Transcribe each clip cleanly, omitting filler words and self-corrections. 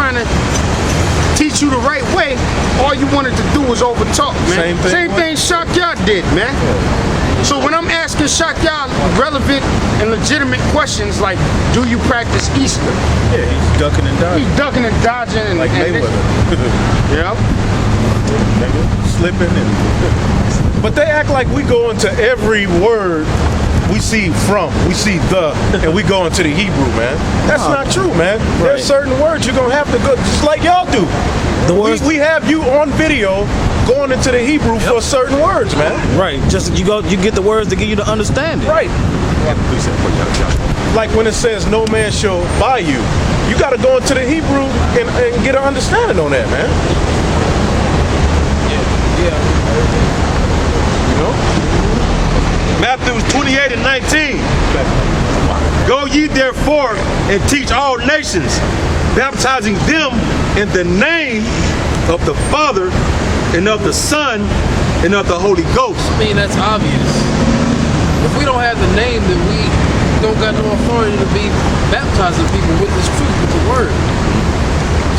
trying to teach you the right way, all you wanted to do was overtalk, man. Same thing Shakyar did, man. So when I'm asking Shakyar relevant and legitimate questions like, do you practice Easter? Yeah, he's ducking and dodging. He's ducking and dodging. And, like Mayweather. Yeah. Slipping and... But they act like we go into every word we see the, and we go into the Hebrew, man. That's not true, man. Right. There's certain words you're going to have to go, just like y'all do. The words we have you on video going into the Hebrew for certain words, man. Right. Just you get the words to give you the understanding. Right. Like when it says no man shall buy you, you got to go into the Hebrew and get an understanding on that, man. Yeah. You know? Matthew 28 and 19. Go ye therefore and teach all nations, baptizing them in the name of the Father and of the Son and of the Holy Ghost. I mean, that's obvious. If we don't have the name, then we don't got no authority to be baptizing people with this truth, with the word.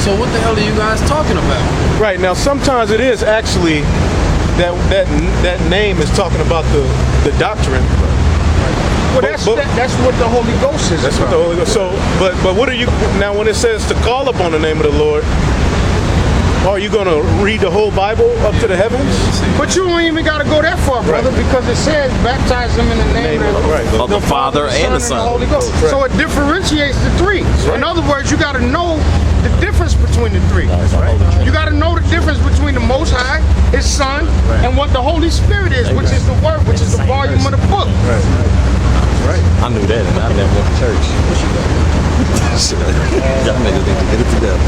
So what the hell are you guys talking about? Right, now sometimes it is actually that name is talking about the doctrine. Well, that's what the Holy Ghost is. That's what the Holy Ghost. So, but what are you now when it says to call upon the name of the Lord? Are you going to read the whole Bible up to the heavens? But you don't even got to go that far, brother, because it says baptize them in the name of the Father and the Son. And the Holy Ghost. Right. So it differentiates the three. Right. In other words, you got to know the difference between the three. Right. You got to know the difference between the Most High, His Son, and what the Holy Spirit is, which is the Word, which is the volume of the book. Right. Right. I knew that, and I never went to church. Y'all niggas need to get it together.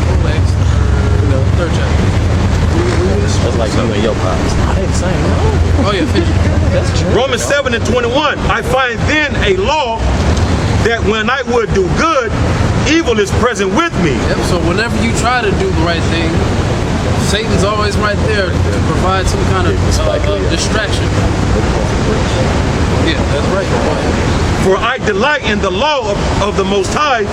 Third chapter. That's like you and your pops. I didn't say no. Oh yeah, finish. That's true. Romans 7 and 21. I find then a law that when I would do good, evil is present with me. Yep, so whenever you try to do the right thing, Satan's always right there to provide some kind of distraction. Yeah, that's right. For I delight in the law of the Most High.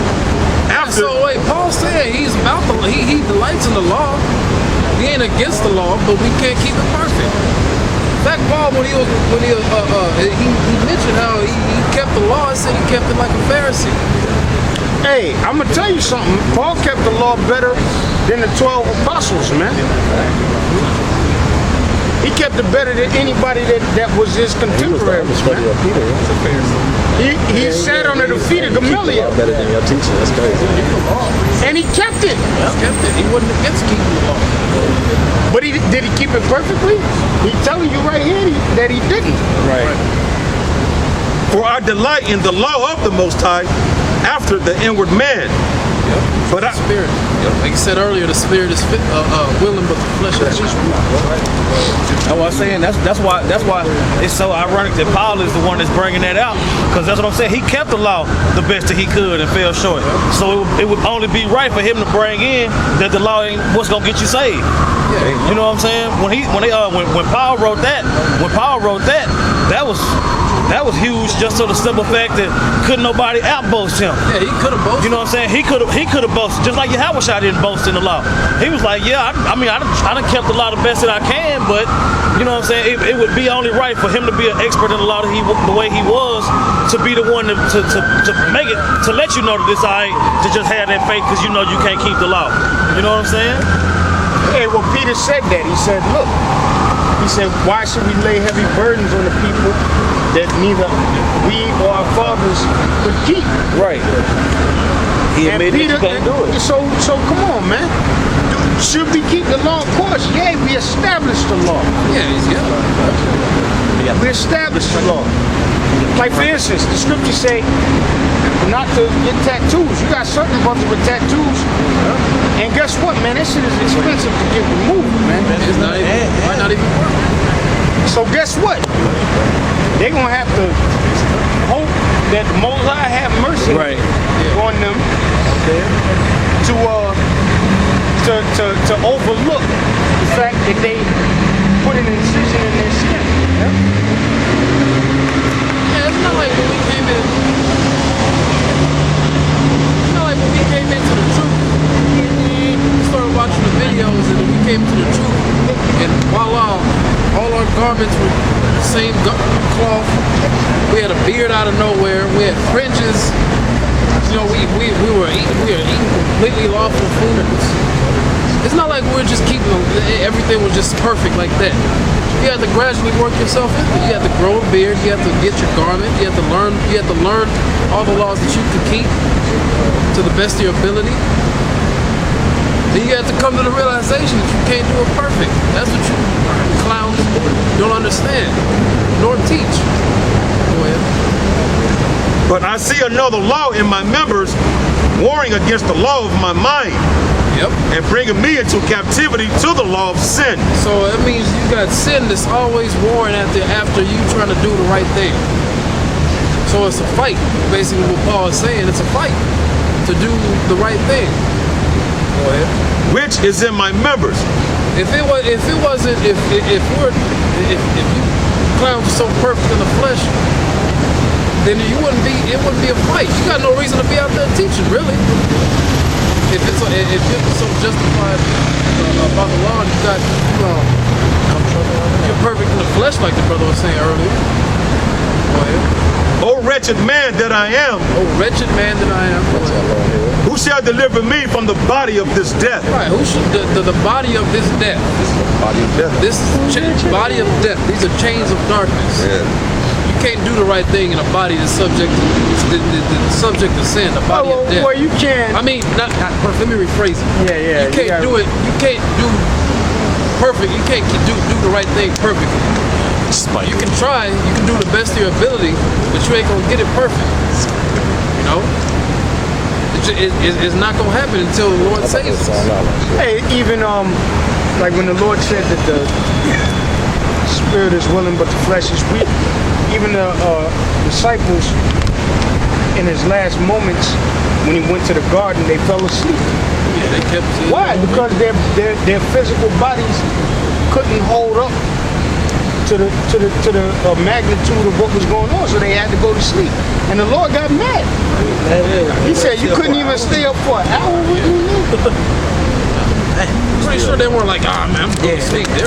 After So wait, Paul said he delights in the law. He ain't against the law, but we can't keep it perfect. In fact, Paul, when he mentioned how he kept the law, he said he kept it like a Pharisee. Hey, I'm gonna tell you something. Paul kept the law better than the 12 apostles, man. He kept it better than anybody that was his contemporary. He sat under the feet of Gamaliel. Better than your teacher. That's crazy. And he kept it. He wasn't against keeping the law. But did he keep it perfectly? He's telling you right here that he didn't. Right. For I delight in the law of the Most High after the inward man. But the spirit. Like you said earlier, the spirit is willing, but the flesh is weak. That's what I'm saying. That's why it's so ironic that Paul is the one that's bringing that out, because that's what I'm saying. He kept the law the best that he could and fell short. So it would only be right for him to bring in that the law ain't what's gonna get you saved. You know what I'm saying? When Paul wrote that, that was huge, just for the simple fact that couldn't nobody outboast him. Yeah, he could have boasted. You know what I'm saying? He could have boasted, just like Yahweh didn't boast in the law. He was like, yeah, I done kept the law the best that I can, but you know what I'm saying? It would be only right for him to be an expert in the law the way he was, to be the one to make it, to let you know that it's alright to just have that faith, because you know you can't keep the law. You know what I'm saying? Hey, well, Peter said that. He said, look, why should we lay heavy burdens on the people that neither we or our fathers could keep? Right. He admitted Peter, that you can't do it. So come on, man. Should we keep the law? Of course, yeah, we established the law. We established the law. Like, for instance, the scriptures say not to get tattoos. You got certain brothers with tattoos. And guess what, man? That shit is expensive to get removed, man. It's not even worth it. So guess what? They're going to have to hope that the Most High have mercy on them to overlook the fact that they put an incision in their skin. Yeah, it's not like when we came in. It's not like when we came into the truth. appeared out of nowhere. We had fringes. You know, we were eating completely lawful foods. It's not like we were just keeping everything was just perfect like that. You had to gradually work yourself into it. You had to grow a beard. You had to get your garment. You had to learn all the laws that you could keep to the best of your ability. Then you have to come to the realization that you can't do it perfect. That's what you clowns don't understand, nor teach. Go ahead. But I see another law in my members, warring against the law of my mind. Yep. And bringing me into captivity to the law of sin. So that means you got sin that's always warring after you trying to do the right thing. So it's a fight. Basically what Paul is saying, it's a fight to do the right thing. Go ahead. Which is in my members. If you clowns were so perfect in the flesh, then it wouldn't be a fight. You got no reason to be out there teaching, really. If you're so justified about the law, you're perfect in the flesh, like the brother was saying earlier. Go ahead. O wretched man that I am. O wretched man that I am. Who shall deliver me from the body of this death? Right. Who should the body of this death? Body of death. This body of death. These are chains of darkness. Yeah. You can't do the right thing in a body that's subject to sin, a body of death. Well, you can. I mean, not perfect. Let me rephrase it. Yeah. You can't do it. You can't do perfect. You can't do the right thing perfectly. You can try. You can do the best of your ability, but you ain't gonna get it perfect. You know, it's not gonna happen until the Lord saves us. Hey, even like when the Lord said that the spirit is willing, but the flesh is weak. Even the disciples, in his last moments, when he went to the garden, they fell asleep. Yeah, they kept. Why? Because their physical bodies couldn't hold up to the magnitude of what was going on, so they had to go to sleep. And the Lord got mad. He said, "You couldn't even stay up for an hour with me." I'm pretty sure they weren't like, man, I'm going to sleep. They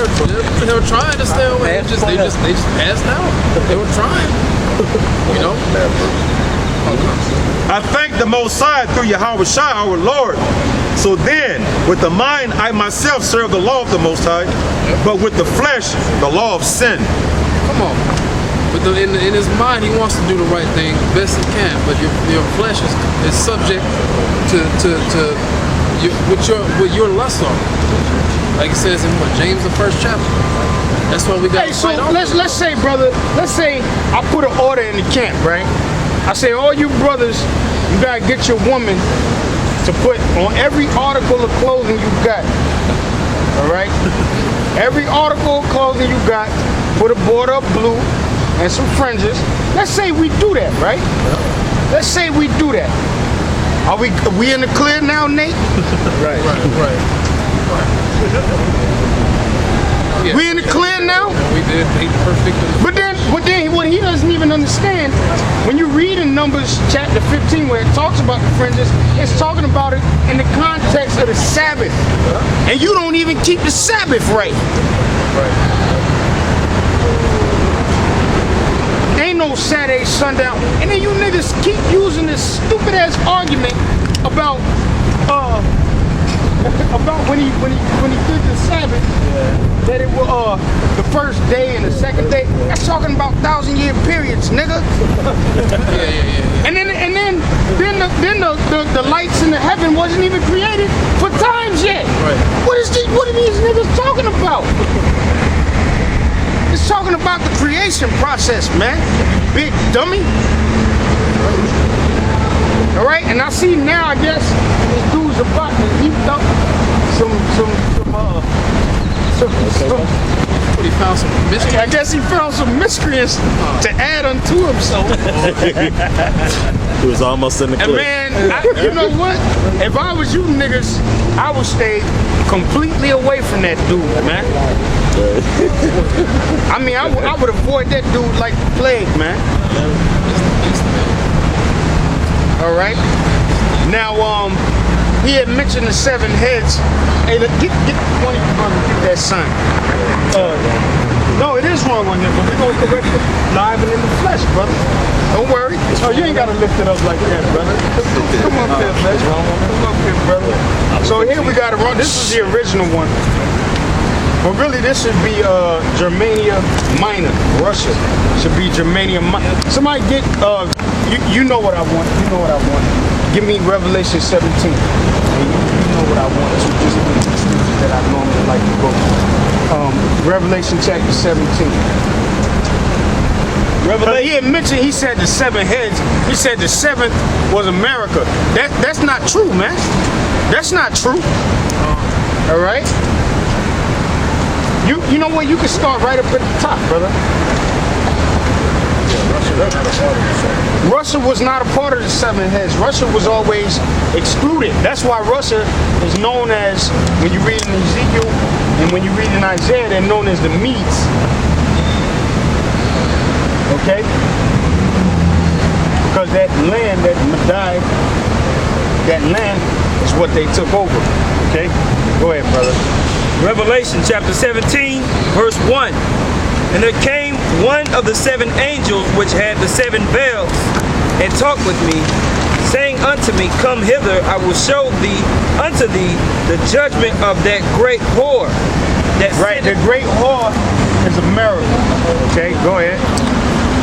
were trying to stay away. They just passed out. They were trying. You know? I thank the Most High through Yahweh Shai, our Lord. So then, with the mind, I myself serve the law of the Most High, but with the flesh, the law of sin. Come on. But in his mind, he wants to do the right thing the best he can. But your flesh is subject to what your lusts are. Like it says in James, the 1st chapter. That's why we got to fight on. Let's say, brother, I put an order in the camp, right? I say, all you brothers, you gotta get your woman to put on every article of clothing you got. All right? Every article of clothing you got, put a border of blue and some fringes. Let's say we do that, right? Let's say we do that. Are we in the clear now, Nate? Right. Yeah. We in the clear now? We did. They perfectly. But then what he doesn't even understand, when you read in Numbers chapter 15 where it talks about the fringes, it's talking about it in the context of the Sabbath. And you don't even keep the Sabbath right. Ain't no Saturday, sundown. And then you niggas keep using this stupid ass argument about when he did the Sabbath, that it was the first day and the second day. That's talking about 1,000-year periods, nigga. Yeah. And then the lights in the heaven wasn't even created for times yet. Right. What are these niggas talking about? It's talking about the creation process, man. You big dummy. All right, and I see now, I guess, this dude's about to heap up But he found some mystery. I guess he found some miscreants to add unto himself. He was almost in the And clip. man, you know what? If I was you niggas, I would stay completely away from that dude, man. I mean, I would avoid that dude like the plague, man. All right. Now, he had mentioned the 7 heads. Hey, get one of you brothers, get that sign. No, it is wrong on him, but we're going to correct it live and in the flesh, brother. Don't worry. Oh, you ain't got to lift it up like that, brother. Come up here, flesh. Come up here, brother. So here we got to run. This is the original one. But really, this should be Germania Minor. Russia should be Germania Minor. Somebody get, you know what I want. You know what I want. Give me Revelation 17. You know what I want. So just the scriptures that I normally like to go. Revelation chapter 17. Revelation. He had mentioned, he said the 7 heads. He said the 7th was America. That's not true, man. That's not true. All right. You know what? You can start right up at the top, brother. Russia was not a part of the 7 heads. Russia was always excluded. That's why Russia is known as, when you read in Ezekiel and when you read in Isaiah, they're known as the Medes. Okay? Because that land, that Madai, that land is what they took over. Okay? Go ahead, brother. Revelation chapter 17, verse 1. And there came one of the 7 angels which had the 7 vials, and talked with me, saying unto me, Come hither, I will show unto thee the judgment of that great whore. Right, the great whore is America. Okay, go ahead.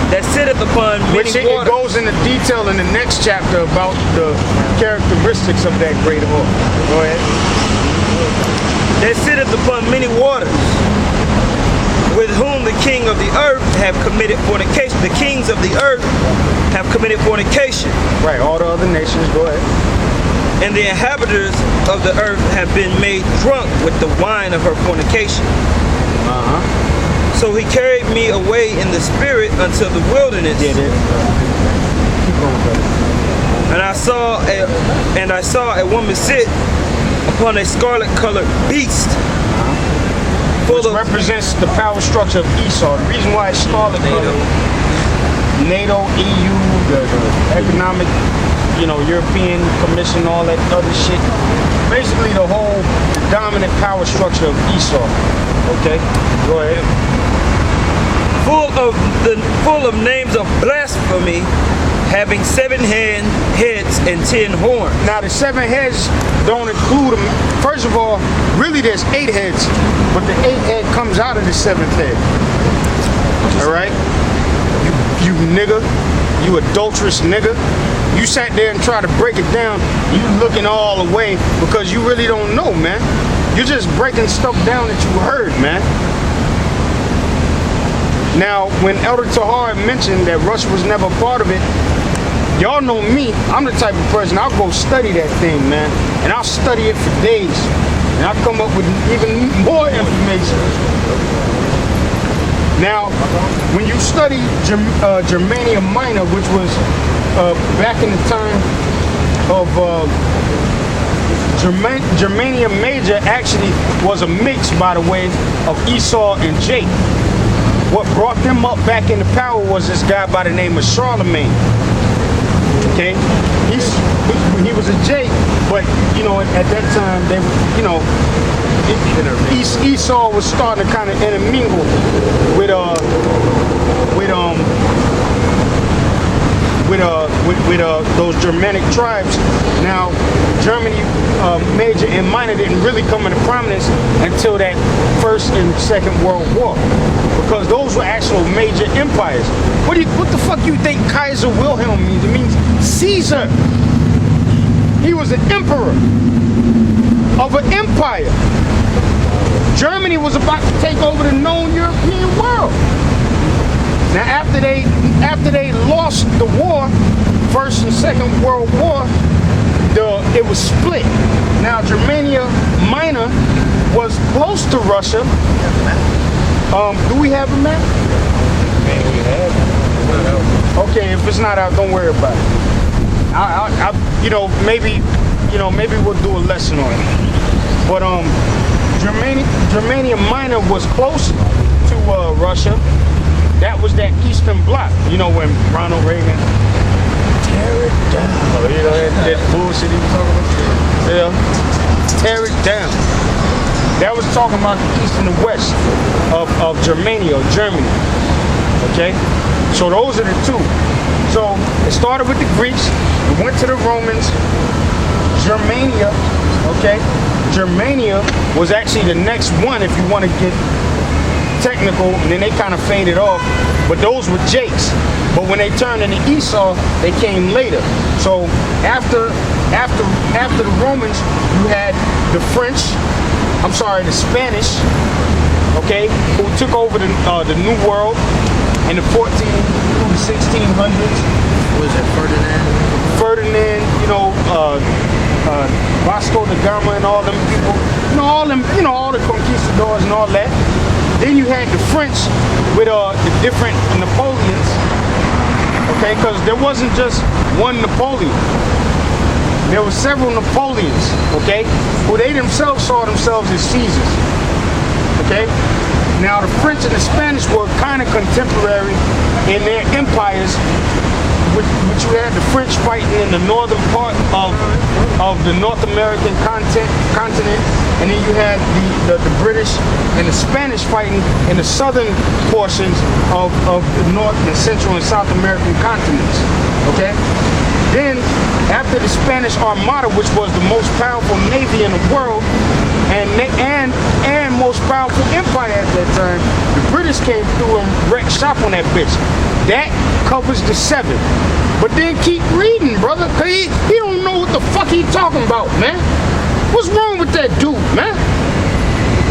That sitteth upon many waters. Which it goes into detail in the next chapter about the characteristics of that great whore. Go ahead. That sitteth upon many waters, with whom the king of the earth have committed fornication. The kings of the earth have committed fornication. Right, all the other nations, go ahead. And the inhabitants of the earth have been made drunk with the wine of her fornication. So he carried me away in the spirit unto the wilderness. Keep going, brother. And I saw a woman sit upon a scarlet-colored beast. Which represents the power structure of Esau. The reason why it's scarlet colored, NATO, EU, the economic, European Commission, all that other shit. Basically the whole dominant power structure of Esau. Okay, go ahead. Full of names of blasphemy, having 7 heads and 10 horns. Now the 7 heads don't include them. First of all, really there's 8 heads, but the 8th head comes out of the 7th head. All right, you nigga, you adulterous nigga. You sat there and tried to break it down. You looking all away because you really don't know, man. You're just breaking stuff down that you heard, man. Now, when Elder Tahar mentioned that Russia was never part of it, y'all know me. I'm the type of person, I'll go study that thing, man. And I'll study it for days. And I'll come up with even more information. Now, when you study Germania Minor, which was back in the time of Germania Major, actually was a mix, by the way, of Esau and Jake. What brought them up back into power was this guy by the name of Charlemagne. Okay, he was a Jake, but at that time they were, Esau was starting to kind of intermingle with those Germanic tribes. Now, Germany Major and Minor didn't really come into prominence until that First and Second World War, because those were actual major empires. What the fuck you think Kaiser Wilhelm means? It means Caesar. He was an emperor of an empire. Germany was about to take over the known European world. Now, after they lost the war, First and Second World War, it was split. Now, Germania Minor was close to Russia. Do we have a map? We have. Okay, if it's not out, don't worry about it. Maybe we'll do a lesson on it. But Germania Minor was close to Russia. That was that Eastern Bloc. When Ronald Reagan tear it down. That bullshit he was talking about. Yeah, tear it down. That was talking about the east and the west of Germania, or Germany. Okay? So those are the two. So it started with the Greeks, it went to the Romans, Germania, okay? Germania was actually the next one if you want to get technical, and then they kind of faded off, but those were Jakes. But when they turned into Esau, they came later. So after the Romans, you had the French, the Spanish, okay, who took over the New World in the 14 through the 1600s. Was it Ferdinand, Vasco da Gama and all them people, all the conquistadors and all that. Then you had the French with the different Napoleons, okay, because there wasn't just one Napoleon. There were several Napoleons, okay, who they themselves saw themselves as Caesars, okay. Now the French and the Spanish were kind of contemporary in their empires, which you had the French fighting in the northern part of the North American continent, and then you had the British and the Spanish fighting in the southern portions of the North and Central and South American continents, okay? Then, after the Spanish Armada, which was the most powerful navy in the world, and most powerful empire at that time, the British came through and wrecked shop on that bitch. That covers the 7. But then keep reading, brother, cause he don't know what the fuck he talking about, man. What's wrong with that dude, man?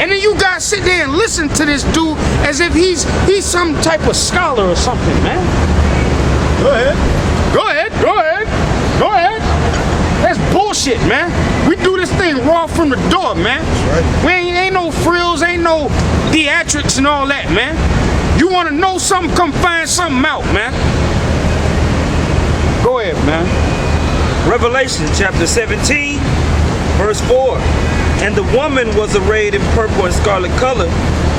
And then you guys sit there and listen to this dude as if he's some type of scholar or something, man. Go ahead. That's bullshit, man. We do this thing raw from the door, man. That's right. We ain't no frills, ain't no theatrics and all that, man. You want to know something, come find something out, man. Go ahead, man. Revelation chapter 17, verse 4. And the woman was arrayed in purple and scarlet color,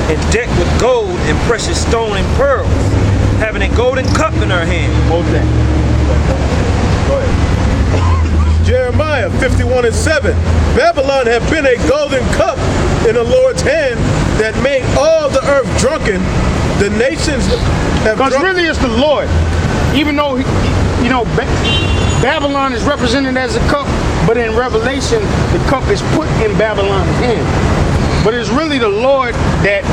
and decked with gold and precious stone and pearls, having a golden cup in her hand. Hold that. Go ahead. Jeremiah 51:7. Babylon had been a golden cup in the Lord's hand that made all the earth drunken. The nations have Because really it's the Lord. Even though, Babylon is represented as a cup, but in Revelation, the cup is put in Babylon's hand. But it's really the Lord that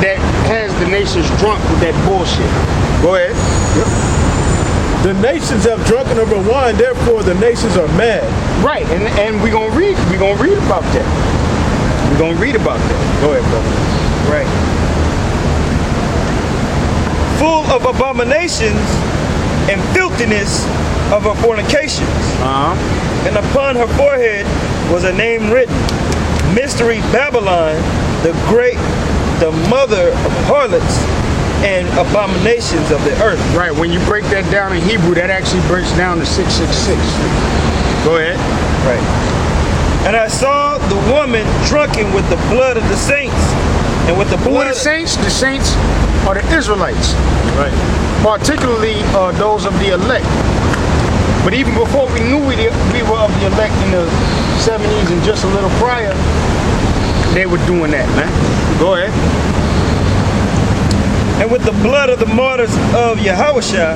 has the nations drunk with that bullshit. Go ahead. Yep. The nations have drunken of her wine, therefore the nations are mad. Right, and we're gonna read about that. We're gonna read about that. Go ahead, brother. Right. Full of abominations and filthiness of her fornications. And upon her forehead was a name written, Mystery Babylon, the great, the mother of harlots and abominations of the earth. Right, when you break that down in Hebrew, that actually breaks down to 666. Go ahead. Right. And I saw the woman drunken with the blood of the saints, and with the blood. Who are the saints? The saints are the Israelites. Right. Particularly those of the elect. But even before we knew we were of the elect in the 70s and just a little prior, they were doing that, man. Go ahead. And with the blood of the martyrs of Yahushua,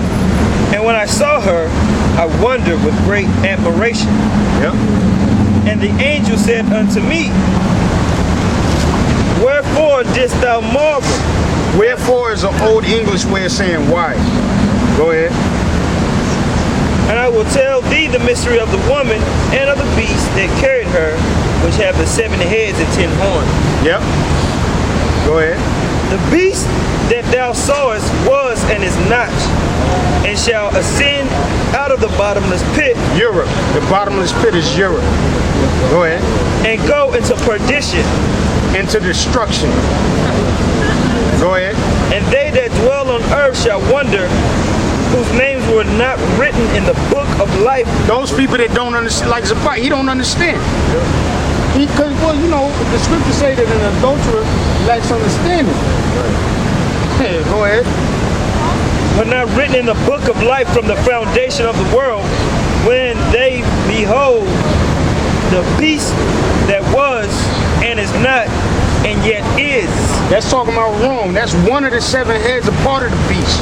and when I saw her, I wondered with great admiration. Yep. And the angel said unto me, Wherefore didst thou marvel? Wherefore is an old English way of saying why. Go ahead. And I will tell thee the mystery of the woman and of the beast that carried her, which have the 7 heads and 10 horns. Yep. Go ahead. The beast that thou sawest was and is not, and shall ascend out of the bottomless pit. Europe. The bottomless pit is Europe. Go ahead. And go into perdition. Into destruction. Go ahead. And they that dwell on earth shall wonder, whose names were not written in the book of life. Those people that don't understand, like Zabach, he don't understand. Because, the scriptures say that an adulterer lacks understanding. Hey, go ahead. But not written in the book of life from the foundation of the world, when they behold the beast that was and is not and yet is. That's talking about Rome. That's one of the 7 heads, a part of the beast.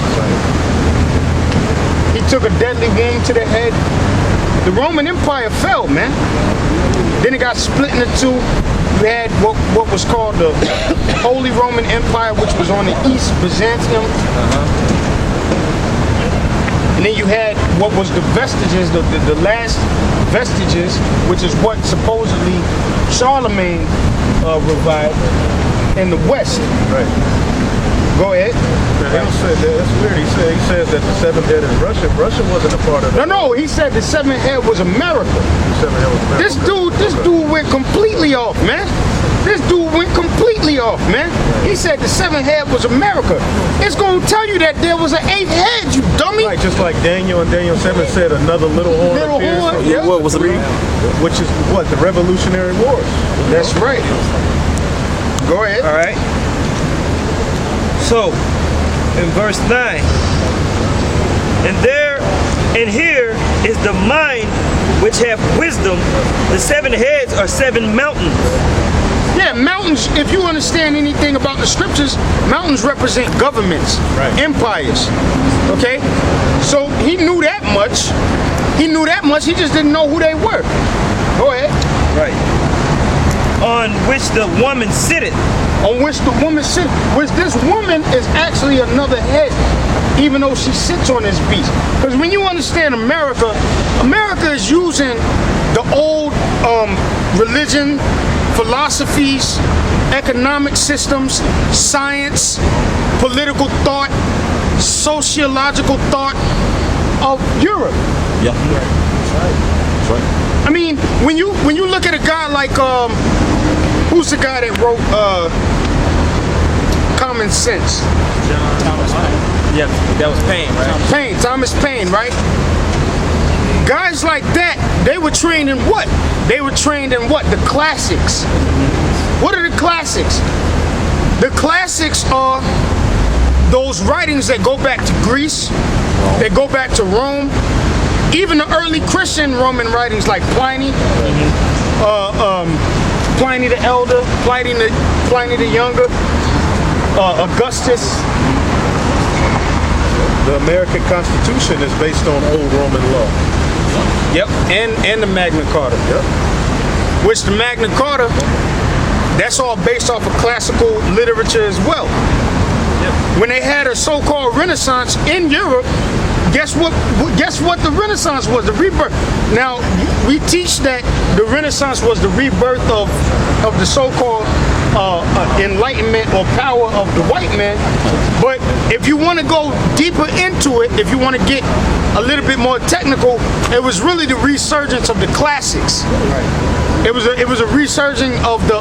He took a deadly wound to the head. The Roman Empire fell, man. Then it got split into 2. You had what was called the Holy Roman Empire, which was on the east, Byzantium. And then you had what was the vestiges, the last vestiges, which is what supposedly Charlemagne revived in the west. Right. Go ahead. That's weird. He says that the 7th head is Russia. Russia wasn't a part of that. No, he said the 7th head was America. The 7th head was America. This dude went completely off, man. This dude went completely off, man. He said the 7th head was America. It's gonna tell you that there was an 8th head, you dummy. Right, just like Daniel and Daniel 7 said, another little horn appears from yeah. What was it? which is what? The Revolutionary Wars. That's right. Go ahead. All right. So, in verse 9, and here is the mind which hath wisdom. The 7 heads are 7 mountains. Yeah, mountains, if you understand anything about the scriptures, mountains represent governments, empires, okay? So he knew that much. He just didn't know who they were. Go ahead. Right. On which the woman sitteth. On which the woman sits, which this woman is actually another head, even though she sits on this beast. Because when you understand America is using the old religion, philosophies, economic systems, science, political thought, sociological thought of Europe. Yeah. That's right. I mean, when you look at a guy like who's the guy that wrote Common Sense? Thomas Paine. Yeah, that was Paine, right? Thomas Paine, right? Guys like that, they were trained in what? They were trained in what? The classics. What are the classics? The classics are those writings that go back to Greece, that go back to Rome, even the early Christian Roman writings like Pliny, Pliny the Elder, Pliny the Younger, Augustus. The American Constitution is based on old Roman law. Yep, and the Magna Carta. Yep. Which the Magna Carta, that's all based off of classical literature as well. Yep. When they had a so-called Renaissance in Europe, guess what the Renaissance was? The rebirth. Now, we teach that the Renaissance was the rebirth of the so-called enlightenment or power of the white man. But if you want to go deeper into it, if you want to get a little bit more technical, it was really the resurgence of the classics. Right. It was a resurging of the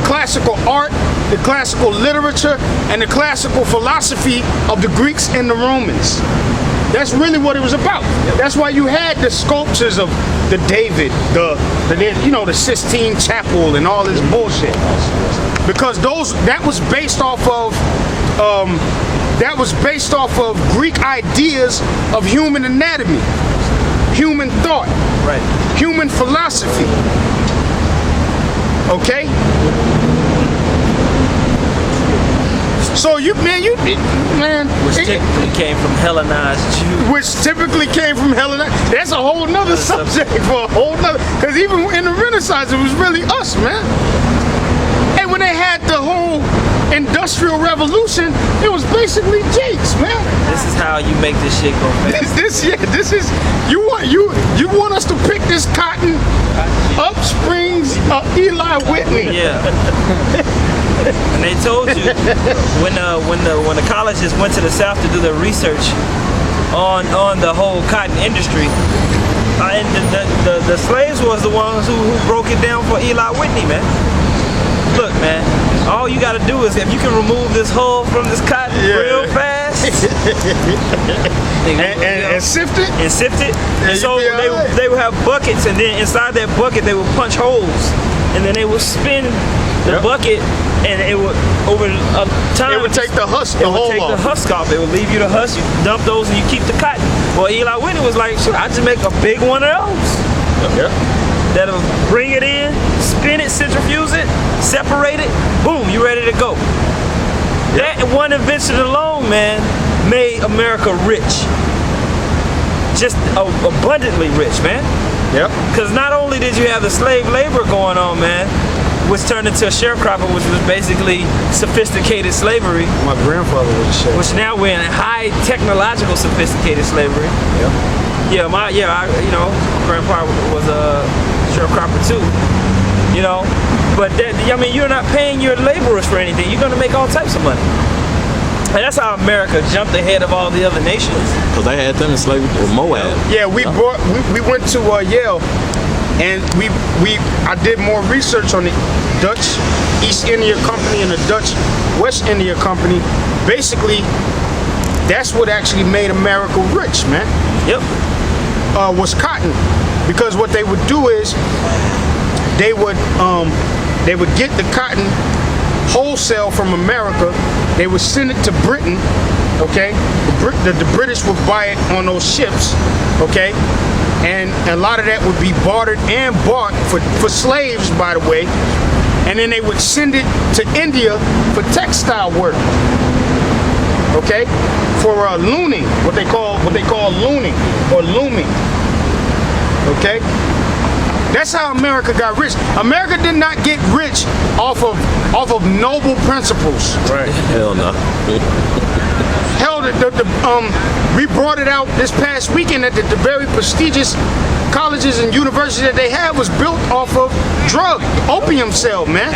classical art, the classical literature, and the classical philosophy of the Greeks and the Romans. That's really what it was about. That's why you had the sculptures of the David, the Sistine Chapel, and all this bullshit. Because that was based off of Greek ideas of human anatomy, human thought, human philosophy. Okay? So which typically came from Hellenized Jews. Which typically came from Hellenized. That's a whole nother subject for a whole nother. Because even in the Renaissance, it was really us, man. And when they had the whole Industrial Revolution, it was basically Jakes, man. This is how you make this shit go fast. This is you want us to pick this cotton up Springs Eli Whitney. Yeah. And they told you when the colleges went to the South to do their research on the whole cotton industry, and the slaves was the ones who broke it down for Eli Whitney, man. Look, man, all you gotta do is if you can remove this hull from this cotton real fast and sift it. And so they would have buckets, and then inside that bucket they would punch holes, and then they would spin the bucket, and it would over time it would take the husk, the husk off. It would leave you the husk. You dump those and you keep the cotton. Well, Eli Whitney was like, shoot, I just make a big one of those. That'll bring it in, spin it, centrifuge it, separate it, boom, you ready to go. That one invention alone, man, made America rich. Just abundantly rich, man. Yep. Because not only did you have the slave labor going on, man, which turned into a sharecropper, which was basically sophisticated slavery. My grandfather was a sharecropper. Which now we're in high technological sophisticated slavery. Yep. My grandpa was a sharecropper too. You know, but you're not paying your laborers for anything. You're gonna make all types of money. And that's how America jumped ahead of all the other nations. Because they had them in slavery with Moab. Yeah, we went to Yale, and I did more research on the Dutch East India Company and the Dutch West India Company. Basically, that's what actually made America rich, man. Yep. Was cotton, because what they would do is they would get the cotton wholesale from America. They would send it to Britain, okay? The British would buy it on those ships, okay? And a lot of that would be bartered and bought for slaves, by the way. And then they would send it to India for textile work, okay? For looning, what they call looning or looming, okay? That's how America got rich. America did not get rich off of noble principles. Right. Hell no. Hell, we brought it out this past weekend that the very prestigious colleges and universities that they have was built off of opium sale, man.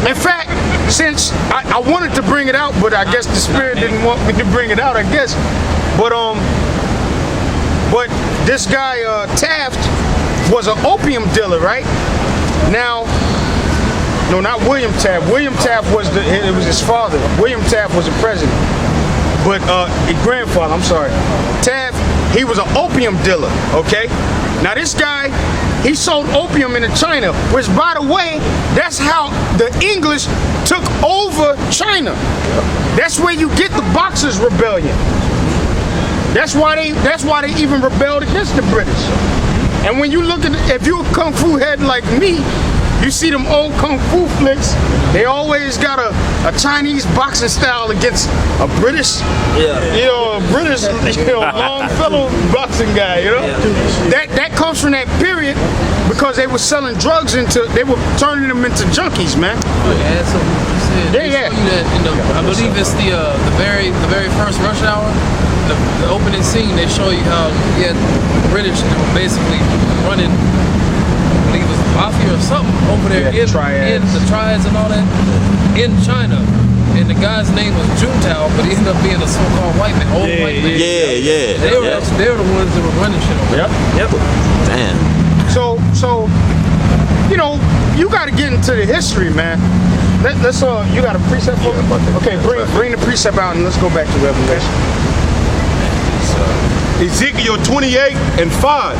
In fact, since I wanted to bring it out, but I guess the spirit didn't want me to bring it out, I guess. But this guy Taft was an opium dealer, right? Now, no, not William Taft. William Taft was his father. William Taft was the president. But his grandfather, I'm sorry. Taft, he was an opium dealer, okay? Now this guy, he sold opium into China, which, by the way, that's how the English took over China. That's where you get the Boxers' Rebellion. That's why they even rebelled against the British. And when you look at, if you're a kung fu head like me, you see them old kung fu flicks, they always got a Chinese boxing style against a British, Longfellow boxing guy, you know? Yeah. That comes from that period, because they were selling drugs they were turning them into junkies, man. Add something you said. Yeah. I believe it's the very first Rush Hour. The opening scene, they show you how the British were basically running, I believe it was mafia or something over there in the triads and all that in China. And the guy's name was Juntao, but he ended up being a so-called white man, old white man. Yeah. They were the ones that were running shit over there. Yep. Damn. So you got to get into the history, man. Let's you got a precept for me? Okay, bring the precept out and let's go back to Revelation. Ezekiel 28:5.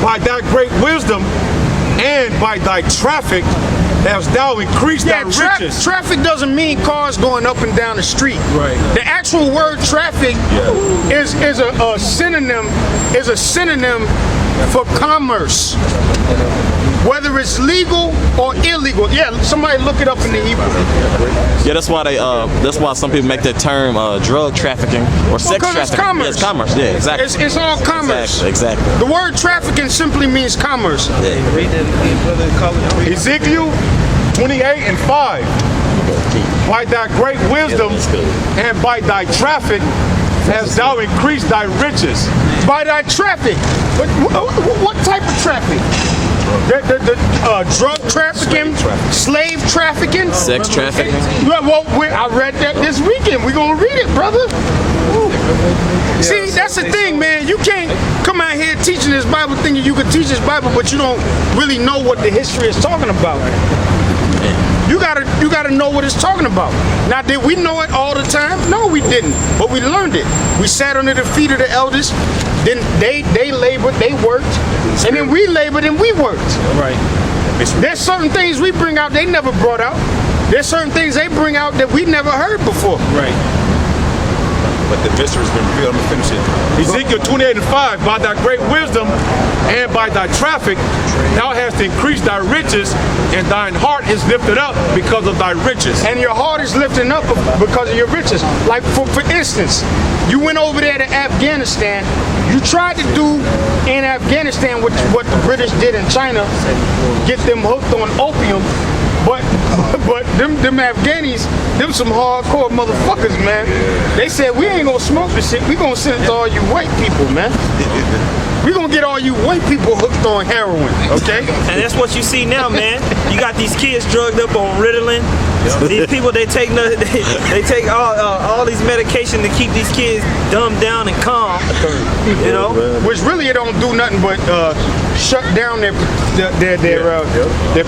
By thy great wisdom and by thy traffic hast thou increased thy riches. Traffic doesn't mean cars going up and down the street. Right. The actual word traffic is a synonym for commerce. Whether it's legal or illegal. Yeah, somebody look it up in the Hebrew. Yeah, that's why some people make that term drug trafficking or sex trafficking. It's commerce. Yeah, it's commerce. Yeah, exactly. It's all commerce. Exactly. The word trafficking simply means commerce. Ezekiel 28:5. By thy great wisdom and by thy traffic hast thou increased thy riches. By thy traffic. What type of traffic? The drug trafficking, slave trafficking, Sex trafficking. Well, I read that this weekend. We're gonna read it, brother. See, that's the thing, man. You can't come out here teaching this Bible thinking you can teach this Bible, but you don't really know what the history is talking about. You gotta know what it's talking about. Now, did we know it all the time? No, we didn't. But we learned it. We sat under the feet of the elders. Then they labored, they worked, and then we labored and we worked. Right. There's certain things we bring out they never brought out. There's certain things they bring out that we never heard before. Right. But the mystery's been revealed. I'm gonna finish it. Ezekiel 28:5. By thy great wisdom and by thy traffic thou hast increased thy riches, and thine heart is lifted up because of thy riches. And your heart is lifting up because of your riches. Like for instance, you went over there to Afghanistan. You tried to do in Afghanistan what the British did in China, get them hooked on opium. But them Afghanis, them some hardcore motherfuckers, man. They said, we ain't gonna smoke this shit. We gonna send it to all you white people, man. We gonna get all you white people hooked on heroin, okay? And that's what you see now, man. You got these kids drugged up on Ritalin. These people, they take all these medication to keep these kids dumbed down and calm. You know, which really it don't do nothing but shut down their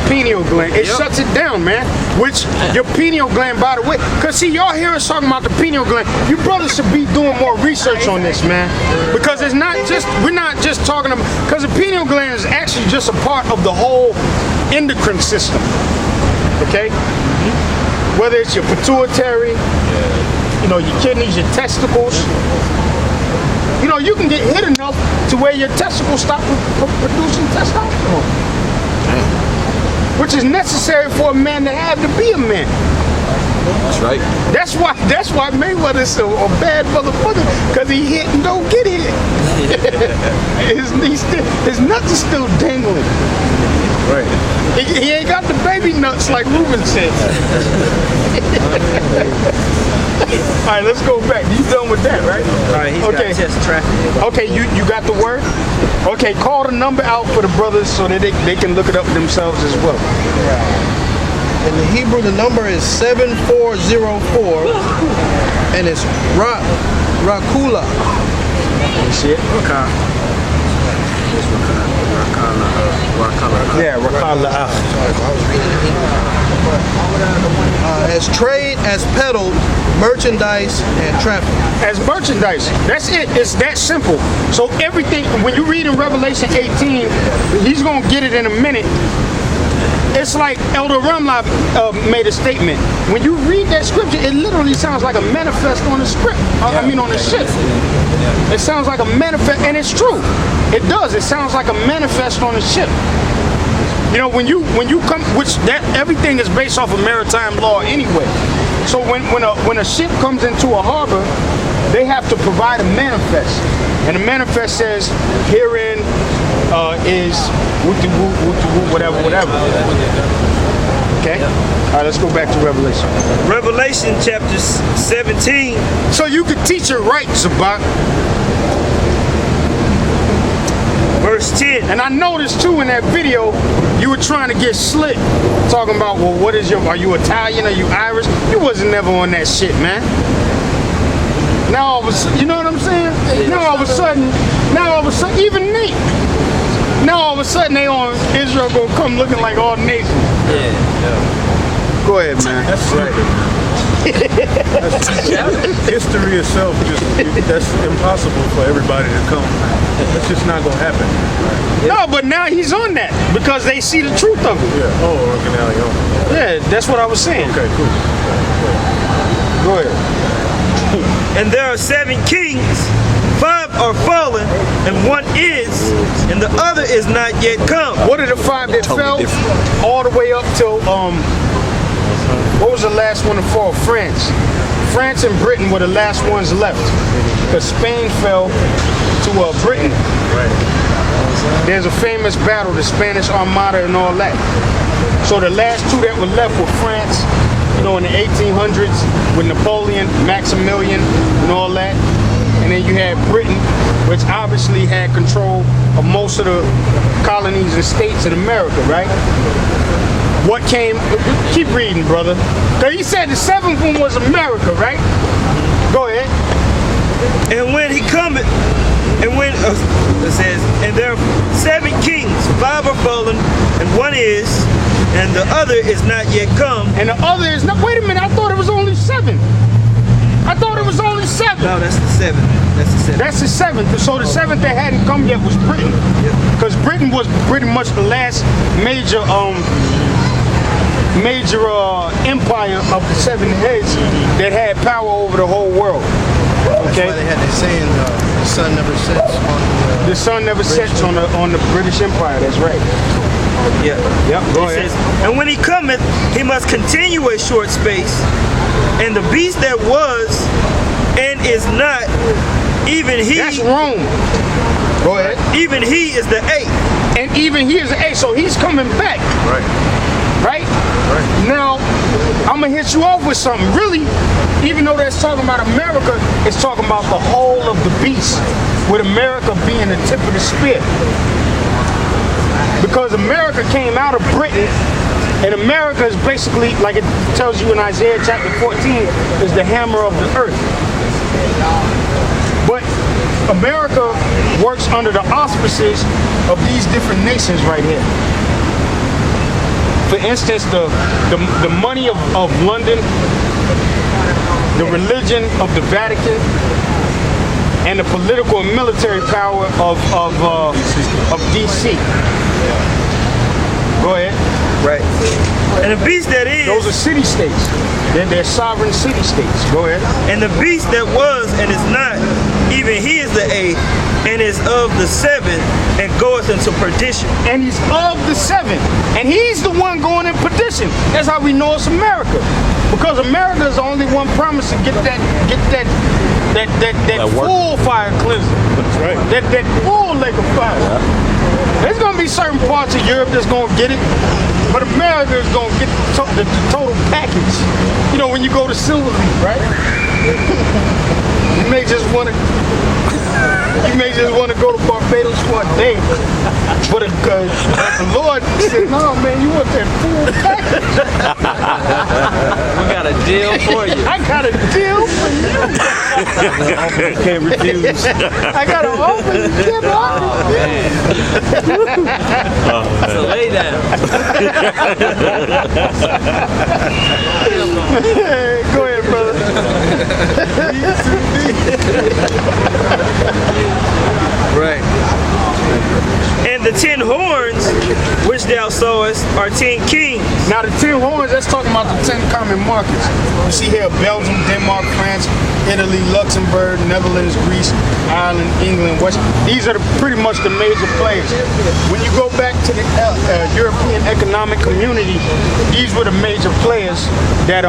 pineal gland. It shuts it down, man. Which your pineal gland, by the way, because see, y'all hear us talking about the pineal gland. You brothers should be doing more research on this, man. Because it's not just, we're not just talking about, because the pineal gland is actually just a part of the whole endocrine system. Okay? Whether it's your pituitary, you know, your kidneys, your testicles. You know, you can get hit enough to where your testicles stop producing testosterone. Which is necessary for a man to have to be a man. That's right. That's why Mayweather's a bad motherfucker, because he hit and don't get hit. His nuts are still dangling. Right. He ain't got the baby nuts like Ruben said. All right, let's go back. You done with that, right? all right, he's got test traffic. Okay, you got the word? Okay, call the number out for the brothers so that they can look it up themselves as well. In the Hebrew, the number is 7404, and it's Rakula. You see it? Okay. Yeah, Rakala. As trade, as peddled, merchandise, and traffic. As merchandise. That's it. It's that simple. So everything, when you read in Revelation 18, he's going to get it in a minute. It's like Elder Rumla made a statement. When you read that scripture, it literally sounds like a manifest on the script. On the ship. It sounds like a manifest, and it's true. It does. It sounds like a manifest on the ship. You know, when you come, which that everything is based off of maritime law anyway. So when a ship comes into a harbor, they have to provide a manifest, and the manifest says herein is whatever. Okay. All right, let's go back to Revelation. Revelation chapter 17. So you could teach it right, Zabach. Verse 10. And I noticed too in that video, you were trying to get slick, talking about, well, are you Italian? Are you Irish? You wasn't never on that shit, man. Now all of a sudden, you know what I'm saying? Now all of a sudden, even me. Now all of a sudden they on Israel gonna come looking like all nations. Yeah. Go ahead, man. That's right. History itself, that's impossible for everybody to come. That's just not gonna happen. No, but now he's on that because they see the truth of it. Yeah. Oh, okay, now you're on. Yeah, that's what I was saying. Okay, cool. Go ahead. And there are 7 kings, 5 are fallen, and 1 is, and the other is not yet come. What are the 5 that fell? All the way up till what was the last one to fall? France. France and Britain were the last ones left, because Spain fell to Britain. Right. There's a famous battle, the Spanish Armada and all that. So the last 2 that were left were France, you know, in the 1800s with Napoleon, Maximilian, and all that. And then you had Britain, which obviously had control of most of the colonies and states in America, right? What came, keep reading, brother. Because he said the 7th one was America, right? Go ahead. And when he cometh, and when, it says, and there are 7 kings, 5 are fallen, and 1 is, and the other is not yet come. And the other is not, wait a minute, I thought it was only 7. I thought it was only 7. No, that's the 7th. That's the 7th. That's the 7th. So the 7th that hadn't come yet was Britain. Because Britain was pretty much the last major empire of the 7 heads that had power over the whole world. Okay. That's why they had that saying, the sun never sets on The sun never sets on the British Empire. That's right. Yeah. Yep. Go It ahead. says, and when he cometh, he must continue a short space. And the beast that was and is not, even he. That's Rome. Go ahead. Even he is the eighth. And even he is an eighth, so he's coming back. Right. Right? Now, I'm going to hit you off with something. Really, even though that's talking about America, it's talking about the whole of the beast, with America being the tip of the spear. Because America came out of Britain, and America is basically, like it tells you in Isaiah chapter 14, is the hammer of the earth. But America works under the auspices of these different nations right here. For instance, the money of London, the religion of the Vatican, and the political and military power of DC. Go ahead. Right. And the beast that is. Those are city-states. They're sovereign city-states. Go ahead. And the beast that was and is not, even he is the eighth, and is of the seventh, and goeth into perdition. And he's of the seven, and he's the one going in perdition. That's how we know it's America, because America is the only one promised to get that full fire cleanser. That's right. That full lake of fire. There's gonna be certain parts of Europe that's gonna get it, but America is gonna get the total package. You know, when you go to Silver Leaf, right? You may just want to go to Barbados for a day, but the Lord said, "No, man, you want that full package." We got a deal for you. I got a deal for you. You can't refuse. I got an offer you can't offer. So lay down. Go ahead, brother. Right. And the 10 horns which thou sawest are 10 kings. Now the 10 horns, that's talking about the 10 common markets. You see here Belgium, Denmark, France, Italy, Luxembourg, Netherlands, Greece, Ireland, England, West. These are pretty much the major players. When you go back to the European Economic Community, these were the major players that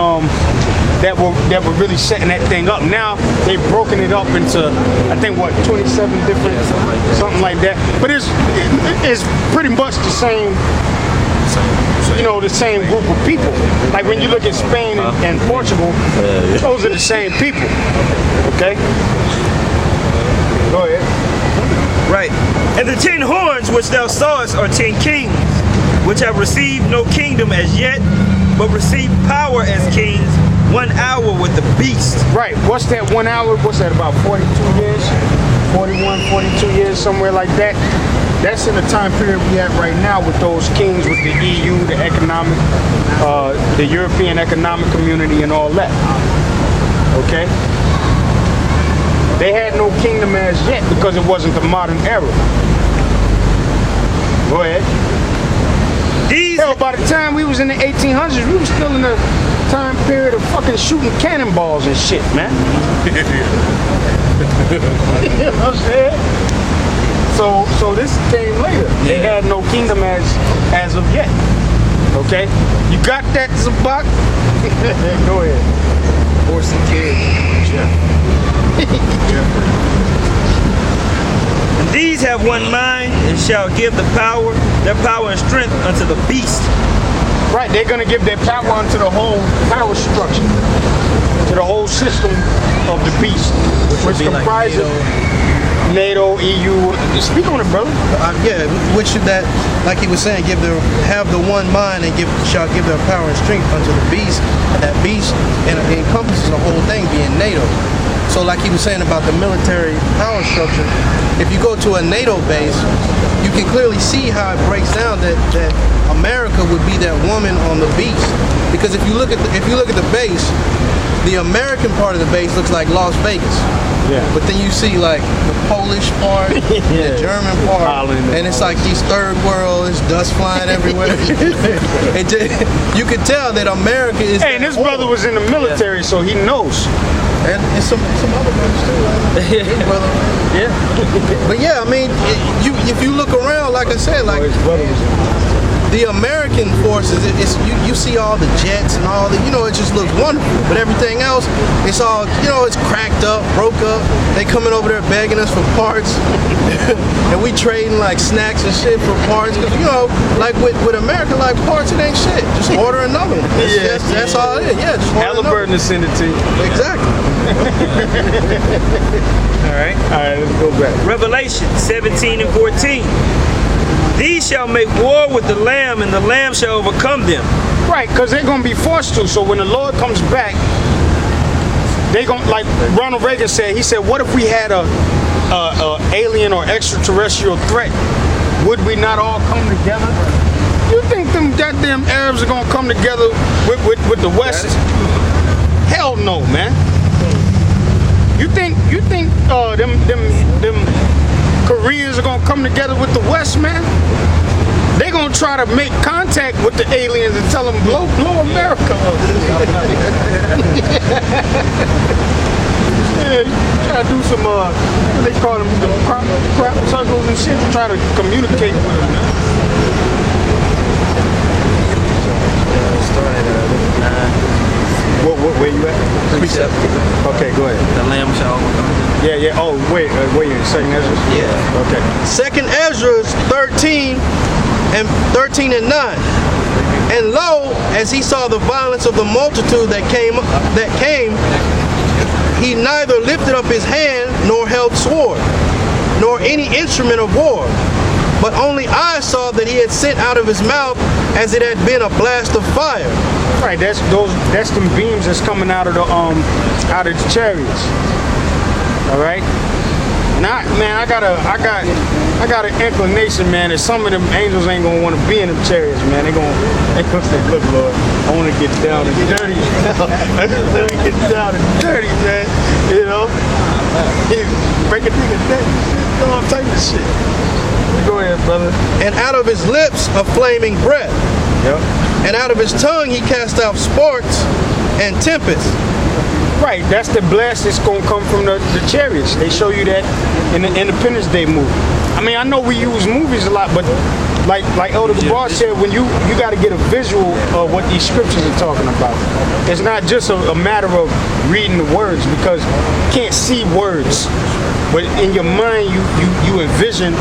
were really setting that thing up. Now they've broken it up into, I think, 27 different, something like that. But it's pretty much the same, the same group of people. Like when you look at Spain and Portugal, those are the same people. Okay? Go ahead. Right. And the 10 horns which thou sawest are 10 kings, which have received no kingdom as yet, but receive power as kings 1 hour with the beast. Right. What's that 1 hour? What's that, about 42 years? 41, 42 years, somewhere like that. That's in the time period we have right now with those kings, with the EU, the economic, the European Economic Community and all that. Okay? They had no kingdom as yet because it wasn't the modern era. Go ahead. Hell, by the time we was in the 1800s, we was still in the time period of fucking shooting cannonballs and shit, man. You know what I'm saying? So this came later. They had no kingdom as of yet. Okay? You got that, Zabach? Go ahead. horse and carriage. And these have one mind and shall give their power and strength unto the beast. Right, they're going to give their power unto the whole power structure, to the whole system of the beast, which comprises NATO, EU. Speak on it, brother. Yeah, which should that, like he was saying, have the one mind and shall give their power and strength unto the beast. And that beast encompasses the whole thing, being NATO. So like he was saying about the military power structure, if you go to a NATO base, you can clearly see how it breaks down that America would be that woman on the beast. Because if you look at the base, the American part of the base looks like Las Vegas. But then you see like the Polish part, the German part, Holland. and it's like these third world, it's dust flying everywhere. You could tell that America is. Hey, and this brother was in the military, so he knows. And some other brothers too. Right? His brother. Yeah. But yeah, I mean, if you look around, like I said, like the American forces, you see all the jets and all the, it just looks wonderful. But everything else, it's all, it's cracked up, broke up. They coming over there begging us for parts, and we trading like snacks and shit for parts. Cause like with America, like parts, it ain't shit. Just order another one. That's all it is. Yeah, just order Halliburton to send it to you. Exactly. All right, let's go back. Revelation 17 and 14. These shall make war with the Lamb, and the Lamb shall overcome them. Right, because they're going to be forced to. So when the Lord comes back, they going to, like Ronald Reagan said, he said, what if we had a alien or extraterrestrial threat? Would we not all come together? You think them goddamn Arabs are going to come together with the West? Hell no, man. You think them Koreans are gonna come together with the West, man? They gonna try to make contact with the aliens and tell them blow America up. Yeah, try to do some what they call them, crap circles and shit to try to communicate with them, man. Where you at? Precept. Okay, go ahead. The Lamb shall overcome them. Yeah. Oh, wait in Second Ezra? Yeah. Okay. Second Ezra 13 and 9. And lo, as he saw the violence of the multitude that came, he neither lifted up his hand nor held sword, nor any instrument of war. But only I saw that he had sent out of his mouth as it had been a blast of fire. Right, that's them beams that's coming out of the chariots. All right. Now, man, I got an inclination, man, that some of them angels ain't gonna want to be in them chariots, man. They gonna say, look, Lord, I want to get down and dirty. Let me get down and dirty, man. Break a nigga neck, all type of shit. Go ahead, brother. And out of his lips a flaming breath. Yep. And out of his tongue he cast out sparks and tempests. Right, that's the blast that's gonna come from the chariots. They show you that in the Independence Day movie. I mean, I know we use movies a lot, but like Elder Gabar said, when you got to get a visual of what these scriptures are talking about. It's not just a matter of reading the words, because you can't see words, but in your mind you envision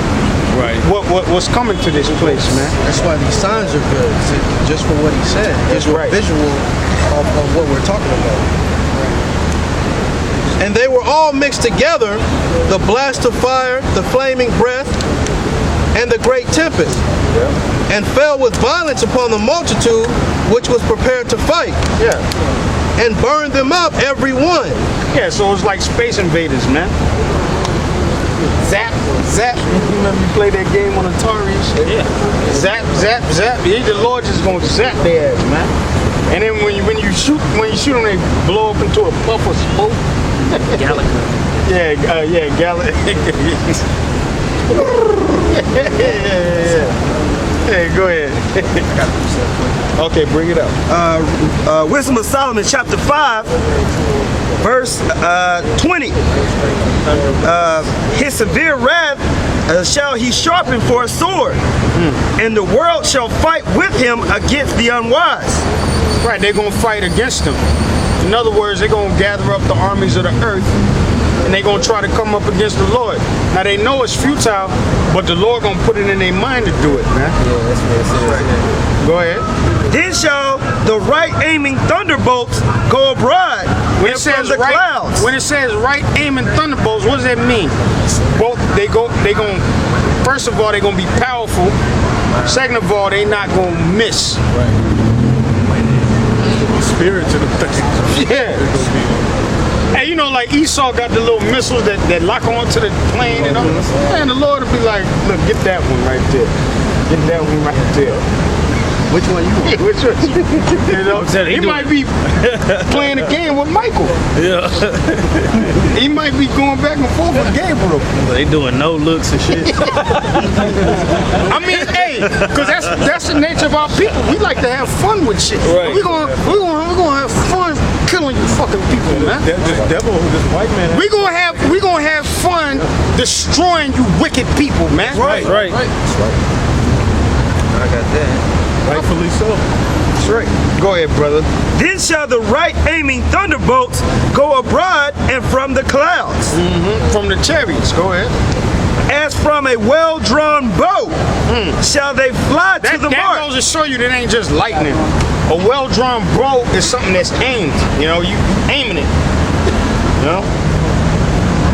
what's coming to this place, man. That's why these signs are good, just for what he said. Just a visual of what we're talking about. And they were all mixed together, the blast of fire, the flaming breath, and the great tempest, and fell with violence upon the multitude which was prepared to fight, and burned them up every one. Yeah, so it's like Space Invaders, man. Zap. You remember you play that game on Atari and shit? Yeah. Zap. The Lord just gonna zap their ass, man. And then when you shoot them, they blow up into a puff of smoke. Gallica. Yeah, Gallica. Hey, go ahead. Okay, bring it up. Wisdom of Solomon, chapter 5, verse 20. His severe wrath shall he sharpen for a sword, and the world shall fight with him against the unwise. Right, they're going to fight against him. In other words, they're going to gather up the armies of the earth, and they're going to try to come up against the Lord. Now, they know it's futile, but the Lord going to put it in their mind to do it, man. Yeah, that's what it says. Right. Go ahead. Then shall the right aiming thunderbolts go abroad when it says from the clouds. When it says right aiming thunderbolts, what does that mean? Both first of all, they're going to be powerful. Second of all, they're not going to miss. Right. Spirit to the thing. Yeah. Hey, like Esau got the little missiles that lock onto the plane and all. And the Lord will be like, look, get that one right there. Get that one right there. Which one you want? Which one? You know, said he he doing might be playing a game with Michael. Yeah. He might be going back and forth with Gabriel. They doing no looks and shit. I mean, hey, because that's the nature of our people. We like to have fun with shit. Right. We're gonna have fun killing you fucking people, man. This white man. We gonna have fun destroying you wicked people, man. Right. I got that. Rightfully so. That's right. Go ahead, brother. Then shall the right aiming thunderbolts go abroad and from the clouds, From the chariots. Go ahead. as from a well-drawn bow, shall they fly to the That mark. goes to show you that ain't just lightning. A well-drawn bow is something that's aimed. You know, you aiming it. You know?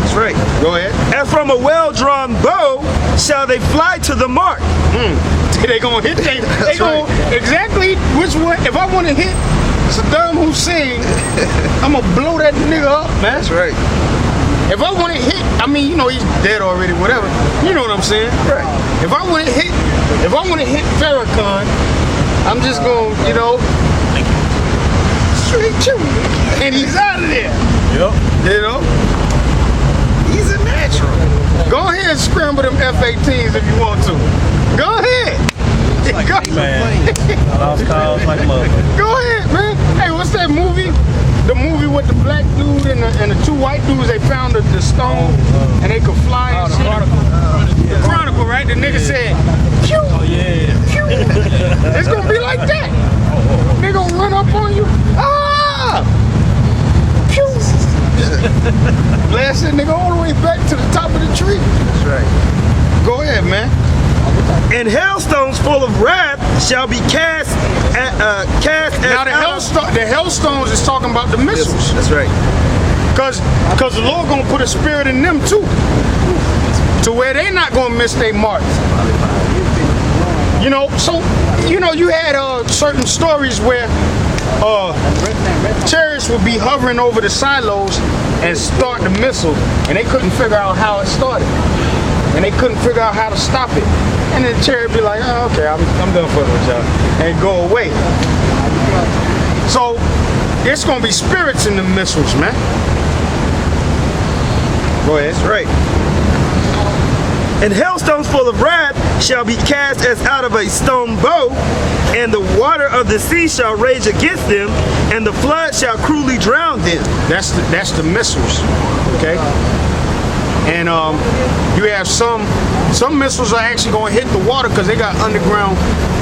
That's right. Go ahead. As from a well-drawn bow shall they fly to the mark. They gonna hit. They gonna exactly which one. If I want to hit Saddam Hussein, I'm gonna blow that nigga up, man. That's right. If I want to hit, I mean, you know, he's dead already, whatever. You know what I'm saying? Right. If I want to hit Farrakhan, I'm just gonna, you know, straight to him, and he's out of there. Yep. You know, he's a natural. Go ahead and scramble them F-18s if you want to. Go ahead. Man, I lost calls like a motherfucker. Go ahead, man. Hey, what's that movie? The movie with the black dude and the two white dudes, they found the stone and they could fly and shit. The Chronicle, right? The nigga said, pew, pew. It's gonna be like that. They gonna run up on you. Ah! Pew. Blast that nigga all the way back to the top of the tree. That's right. Go ahead, man. And hailstones full of wrath shall be cast Now the hailstones is talking about the missiles. That's right. Cause the Lord gonna put a spirit in them too. To where they not gonna miss their mark. You know, so you had certain stories where chariots would be hovering over the silos and start the missile, and they couldn't figure out how it started. And they couldn't figure out how to stop it. And then the chariot would be like, oh, okay, I'm done fucking with y'all. And go away. So, it's gonna be spirits in the missiles, man. Go ahead. That's right. And hailstones full of wrath shall be cast as out of a stone bow, and the water of the sea shall rage against them, and the flood shall cruelly drown them. That's the missiles, okay? And you have some missiles are actually gonna hit the water because they got underground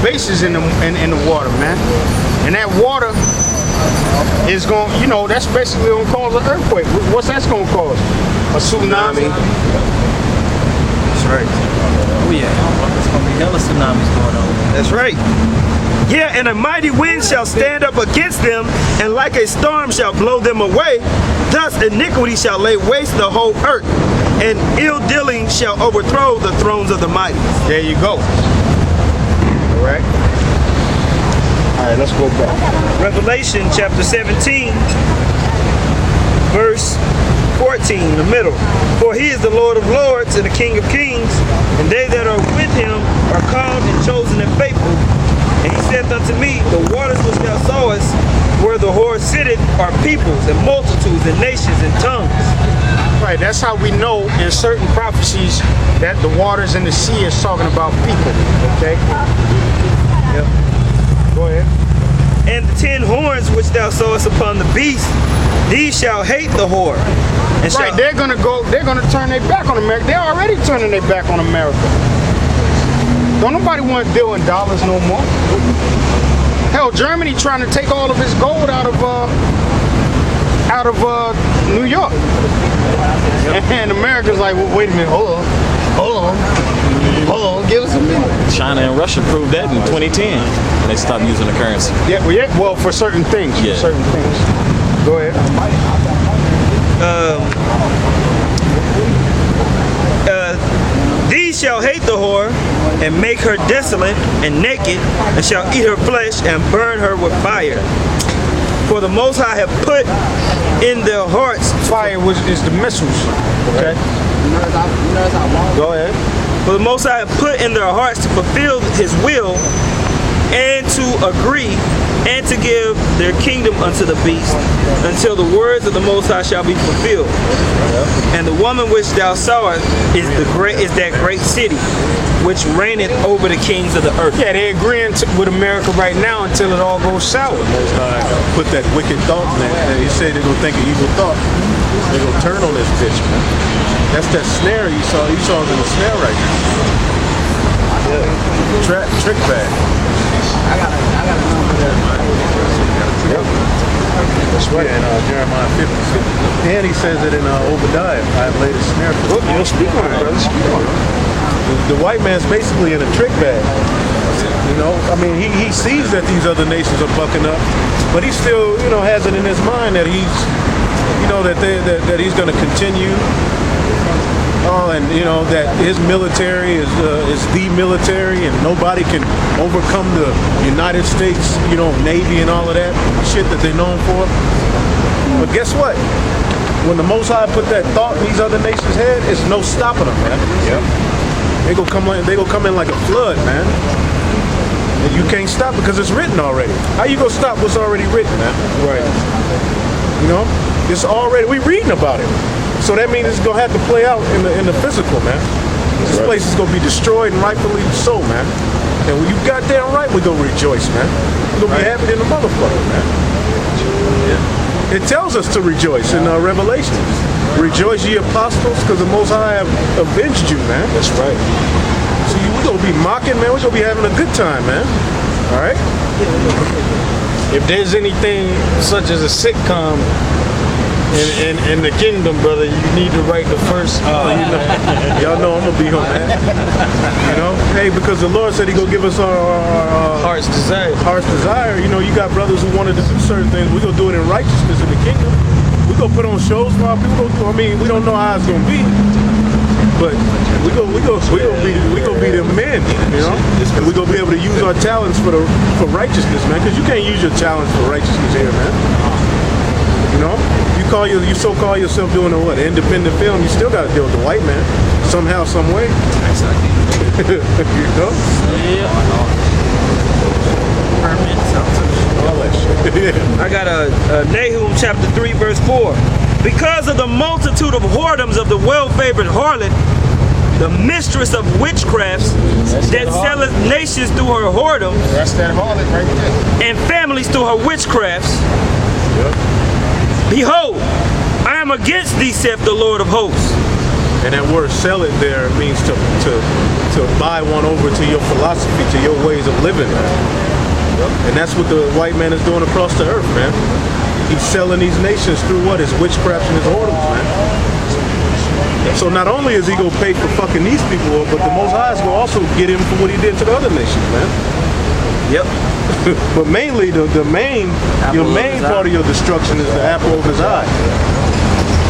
bases in the water, man. And that water is going, you know, that's basically gonna cause an earthquake. What's that's gonna cause? A tsunami. That's right. Oh yeah, there's gonna be hella tsunamis going on. That's right. Yeah, and a mighty wind shall stand up against them, and like a storm shall blow them away. Thus iniquity shall lay waste the whole earth, and ill dealing shall overthrow the thrones of the mighty. There you go. All right. All right, let's go back. Revelation chapter 17, verse 14, in the middle. For he is the Lord of lords and the King of kings, and they that are with him are called and chosen and faithful. And he saith unto me, the waters which thou sawest, where the whore sitteth, are peoples and multitudes and nations and tongues. Right, that's how we know in certain prophecies that the waters in the sea is talking about people. Okay? Yep. Go ahead. And the 10 horns which thou sawest upon the beast, these shall hate the whore. And Right, they're gonna turn their back on America. They're already turning their back on America. Don't nobody want to deal in dollars no more. Hell, Germany trying to take all of its gold out of New York. And America's like, well, wait a minute, hold on, give us a minute. China and Russia proved that in 2010 when they stopped using the currency. Well, for certain things. Yeah. For certain things. Go ahead. These shall hate the whore, and make her desolate and naked, and shall eat her flesh, and burn her with fire. For the Most High have put in their hearts Fire is the missiles. Okay. Go ahead. For the Most High have put in their hearts to fulfill his will, and to agree, and to give their kingdom unto the beast, until the words of the Most High shall be fulfilled. And the woman which thou sawest is that great city, which reigneth over the kings of the earth. Yeah, they're agreeing with America right now until it all goes sour. Put that wicked thought in there. He said they're gonna think an evil thought. They're gonna turn on this bitch, man. That's that snare you saw. Esau's in the snare right now. Trick bag. I got a number there. That's right. In Jeremiah 50. And he says it in Obadiah. I have laid a snare for you. You'll speak on it, brother. Speak on it. The white man's basically in a trick bag. You know, I mean, he sees that these other nations are bucking up, but he still, you know, has it in his mind that he's, you know, that he's going to continue. And you know that his military is the military, and nobody can overcome the United States, you know, Navy and all of that shit that they're known for. But guess what? When the Most High put that thought in these other nations' head, it's no stopping them, man. Yep. They gonna come in like a flood, man. And you can't stop because it's written already. How you gonna stop what's already written, man? Right. You know, it's already, we reading about it. So that means it's gonna have to play out in the physical, man. This place is gonna be destroyed, and rightfully so, man. And when you got damn right, we gonna rejoice, man. We're gonna be happy in the motherfucker, man. Yeah. It tells us to rejoice in Revelation. Rejoice, ye apostles, because the Most High have avenged you, man. That's right. So we're gonna be mocking, man. We're gonna be having a good time, man. All right. If there's anything such as a sitcom in the kingdom, brother, you need to write the first. Y'all know I'm gonna be on that. You know, hey, because the Lord said He gonna give us our heart's desire. Heart's desire. You know, you got brothers who wanted to do certain things. We gonna do it in righteousness in the kingdom. We gonna put on shows for our people. I mean, we don't know how it's gonna be, but we gonna be the men. You know, and we gonna be able to use our talents for righteousness, man. Because you can't use your talents for righteousness here, man. You know. You so call yourself doing a what? Independent film, you still got to deal with the white man somehow, some way. You know? Yeah. I got Nahum chapter 3 verse 4. Because of the multitude of whoredoms of the well-favored harlot, the mistress of witchcrafts that selleth nations through her whoredom, That's that harlot right there. and families through her witchcrafts. Yep. Behold, I am against thee, saith the Lord of hosts. And that word "sell it" there means to buy one over to your philosophy, to your ways of living, man. And that's what the white man is doing across the earth, man. He's selling these nations through what? His witchcraft and his whoredoms, man. So not only is he gonna pay for fucking these people, but the Most High is gonna also get him for what he did to the other nations, man. Yep. But mainly, your main part of your destruction is the apple of his eye.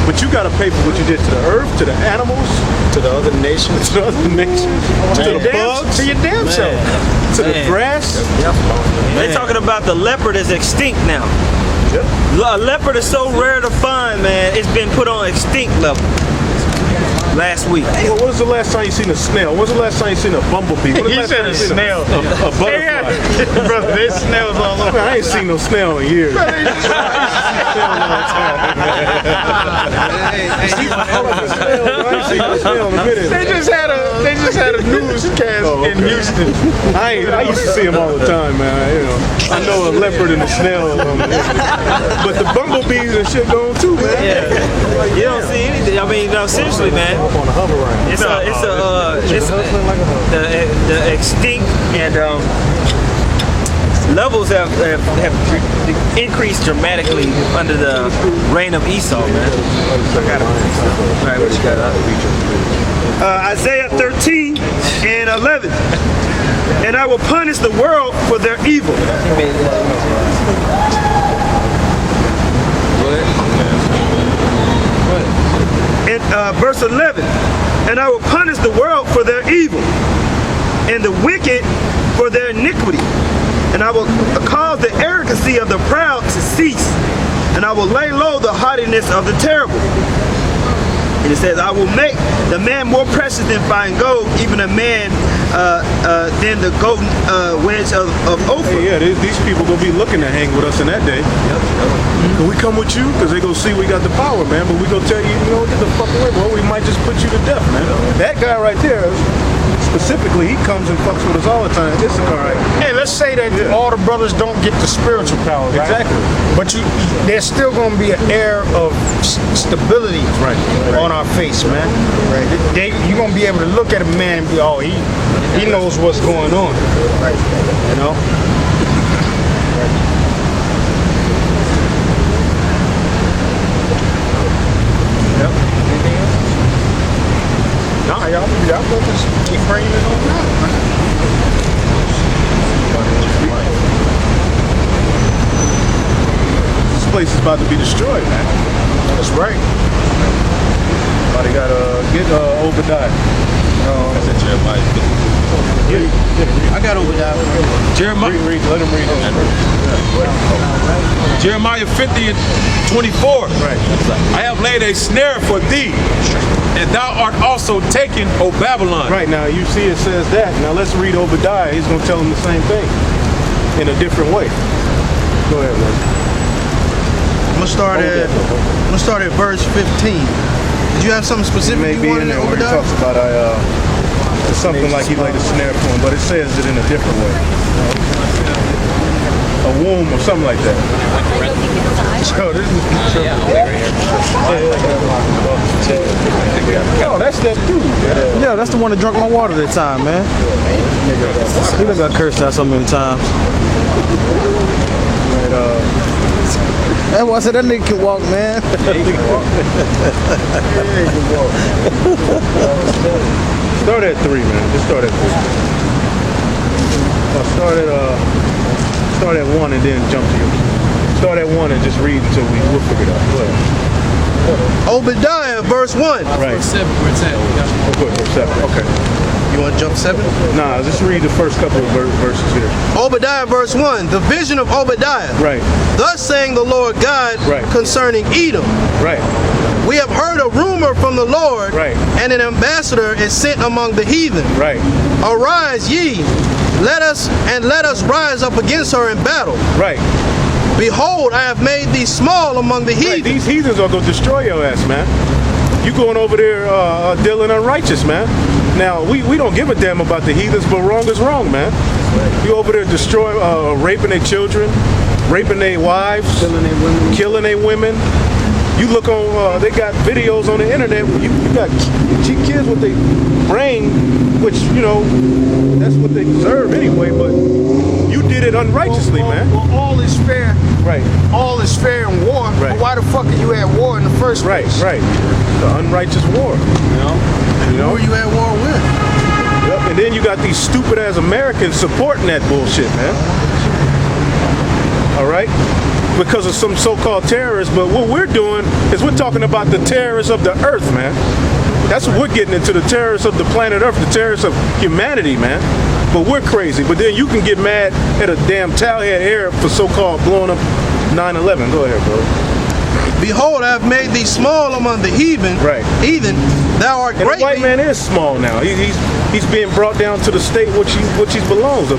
But you got to pay for what you did to the earth, to the animals, To the other nations. to the other nations, to the bugs, To your damn self. to the grass. They're talking about the leopard is extinct now. Yep. A leopard is so rare to find, man. It's been put on extinct level. Last week. Well, when was the last time you seen a snail? When was the last time you seen a bumblebee? When was the He last said time a you seen snail. A butterfly. Brother, there's snails all over. Man, I ain't seen no snail in years. They just had a newscast in Houston. I used to see them all the time, man. You know, I know a leopard and a snail, but the bumblebees and shit going too, man. Yeah. You don't see anything. I mean, no, seriously, man. It's the extinct and levels have increased dramatically under the reign of Esau, man. All right, what you got? Isaiah 13 and 11. And I will punish the world for their evil. In verse 11, and I will punish the world for their evil, and the wicked for their iniquity. And I will cause the arrogancy of the proud to cease, and I will lay low the haughtiness of the terrible. And it says, I will make the man more precious than fine gold, even a man than the golden wedge of Ophir. Hey, yeah, these people gonna be looking to hang with us in that day. Can we come with you? Because they gonna see we got the power, man. But we gonna tell you, get the fuck away, bro. We might just put you to death, man. That guy right there, specifically, he comes and fucks with us all the time. Issachar, right? Hey, let's say that all the brothers don't get the spiritual power, right? Exactly. But there's still going to be an air of stability on our face, man. Right. You're going to be able to look at a man and be, oh, he knows what's going on. Right. You know? Yep. Anything else? Nah, y'all go just keep bringing it on out, man. This place is about to be destroyed, man. That's right. Somebody gotta get Obadiah. That's at Jeremiah 50. I got Obadiah. Jeremiah, Let him read it. Jeremiah 50 and 24. Right. I have laid a snare for thee, and thou art also taken, O Babylon. Right, now you see it says that. Now let's read Obadiah. He's going to tell him the same thing in a different way. Go ahead, man. I'm gonna start at verse 15. Did you have something specific It may you be wanted in there to where he Obadiah? talks about it's something like he laid a snare for him, but it says it in a different way. A womb or something like that. So this is Oh, that's that dude. Yeah, that's the one that drunk my water that time, man. He done got cursed out so many times. That's why I said that nigga can walk, man. Start at 3, man. Just start at 3. Start at 1 and then jump to you. Start at 1 and just read until we'll figure it out. Go ahead. Obadiah, verse 1. Right. Verse 7, where it's at. Oh, good. Verse 7. Okay. You want to jump 7? Nah, just read the first couple of verses here. Obadiah, verse 1. The vision of Obadiah. Right. Thus saying the Lord God concerning Edom. Right. We have heard a rumor from the Lord, and an ambassador is sent among the heathen. Right. Arise ye, let us rise up against her in battle. Right. Behold, I have made thee small among the heathen. Right. These heathens are going to destroy your ass, man. You going over there dealing unrighteous, man. Now, we don't give a damn about the heathens, but wrong is wrong, man. You over there raping their children, raping their wives, killing their women. You look on, they got videos on the internet. You got kids with their brain, which, that's what they deserve anyway, but you did it unrighteously, man. Well, all is fair. Right. All is fair in war. Right. But why the fuck are you at war in the first place? Right. The unrighteous war. You know? Who are you at war with? Yep. And then you got these stupid ass Americans supporting that bullshit, man. All right? Because of some so-called terrorists, but what we're doing is we're talking about the terrorists of the earth, man. That's what we're getting into, the terrorists of the planet Earth, the terrorists of humanity, man. But we're crazy. But then you can get mad at a damn towelhead Arab for so-called blowing up 9/11. Go ahead, bro. Behold, I have made thee small among the heathen. Right. Heathen, thou art And great. the white man is small now. He's being brought down to the state which he belongs.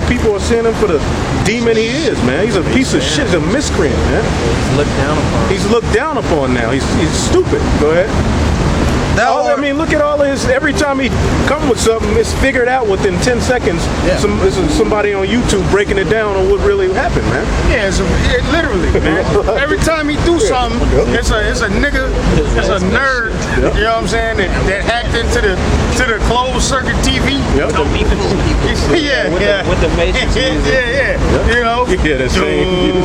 People are seeing him for the demon he is, man. He's a piece of shit. He's a miscreant, man. He's looked down upon. He's looked down upon now. He's stupid. Go ahead. I mean, look at all of his. Every time he come with something, it's figured out within 10 seconds. Yeah. Somebody on YouTube breaking it down on what really happened, man. Yeah, literally, man. Every time he do something, it's a nigga, it's a nerd. Yep. You know what I'm saying? That hacked into the closed circuit TV. Yep. Yeah. With the Matrix music. Yeah. You know. Yeah, that's same.